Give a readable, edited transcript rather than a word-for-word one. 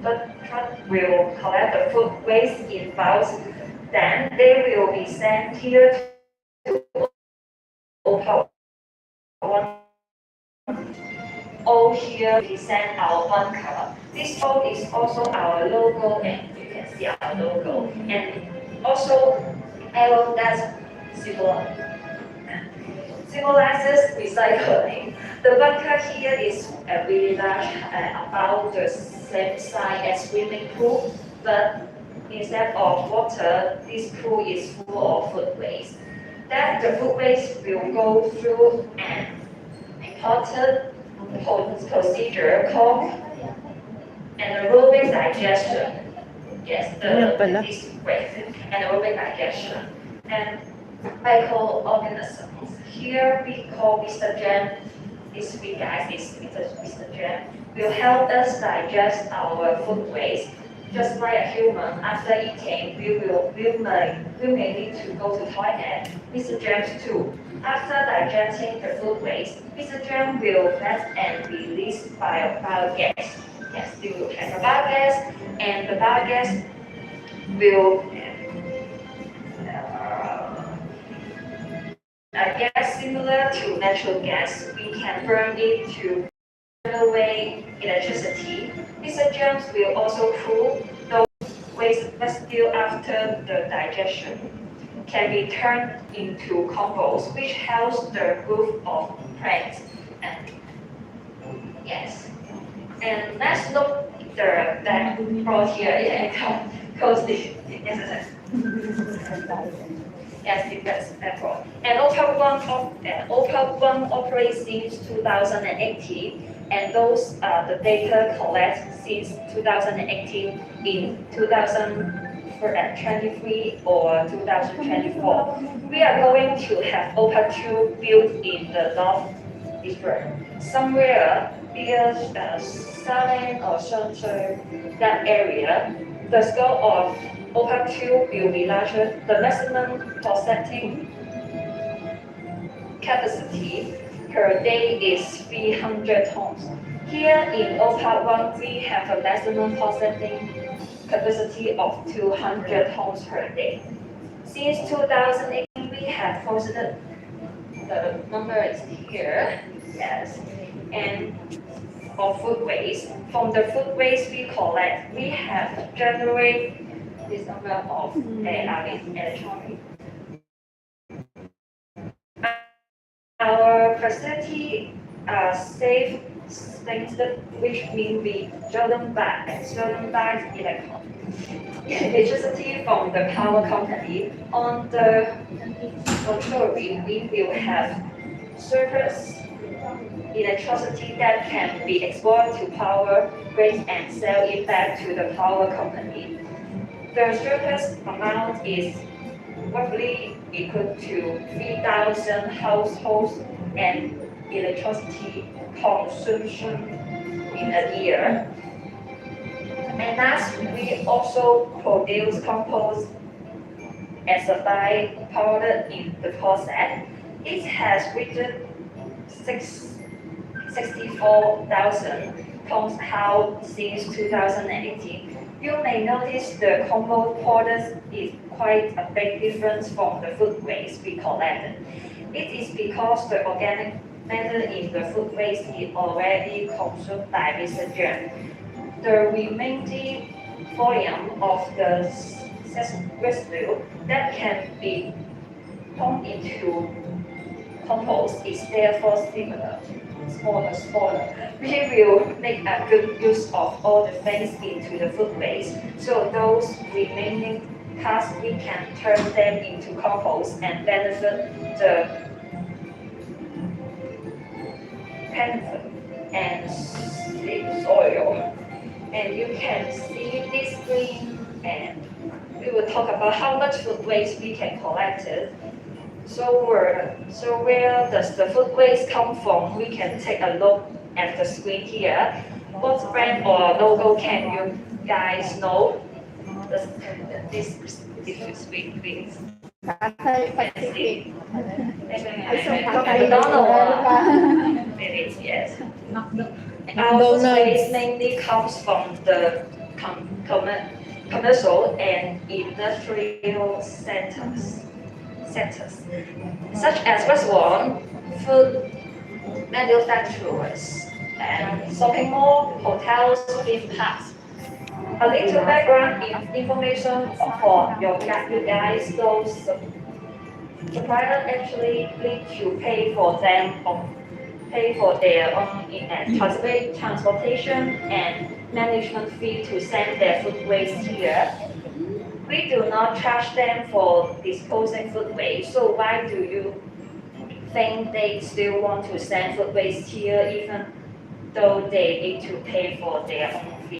the truck will collect the food waste in bulk. Then they will be sent here to OPA 1. All here represent our bunker. This pole is also our logo, and you can see our logo. And also, arrow that symbolizes recycling. The bunker here is really large, about the same size as swimming pool, but instead of water, this pool is full of food waste. Then the food waste will go through an important procedure called anaerobic digestion. Yes, this way, anaerobic digestion. And microorganisms. Here we call Mr. Jen. This week, guys, is Mr. Jen will help us digest our food waste. Just like a human, after eating, we may need to go to toilet. Mr. James too. After digesting the food waste, Mr. James will fetch and release biogas. Yes, they will have a biogas, and the biogas will a gas similar to natural gas. We can burn it to away electricity. Mr. James will also cool those waste residue after the digestion can be turned into compost, which helps the growth of plants. And yes, and let's look that brought here. Yeah, closely. Yes, because airport. And OPA 1 operates since 2018. And those the data collected since 2018 in 2023 or 2024. We are going to have OPA 2 built in the North District. Somewhere near Salem or Shenzhen, that area, the scope of OPA 2 will be larger. The maximum processing capacity per day is 300 tons. Here in OPA 1, we have a maximum processing capacity of 200 tons per day. Since 2018, we have processed, the number is here, yes, and of food waste. From the food waste we collect, we have generated this number of electronic. Our facility are safe things, which means we seldom buy electricity from the power company. On the contrary, we will have surplus electricity that can be exported to power grids and sell it back to the power company. The surplus amount is roughly equal to 3,000 households and electricity consumption in a year. And last, we also produce compost as a byproduct in the process. It has reached 64,000 tons out since 2018. You may notice the compost product is quite a big difference from the food waste we collected. It is because the organic matter in the food waste is already consumed by Mr. Jen. The remaining volume of the residue that can be turned into compost is therefore smaller. We will make a good use of all the things into the food waste. So those remaining parts, we can turn them into compost and benefit the plant and soil. And you can see this screen, and we will talk about how much food waste we can collect it. So where does the food waste come from? We can take a look at the screen here. What brand or logo can you guys know? This screen, please. McDonald's. Maybe yes. Our food waste mainly comes from the commercial and industrial sectors, such as restaurant, food manufacturers, and shopping mall, hotels, theme parks. A little background information for you guys. Those suppliers actually need to pay for their own transportation and management fee to send their food waste here. We do not charge them for disposing food waste, so why do you think they still want to send food waste here even though they need to pay for their own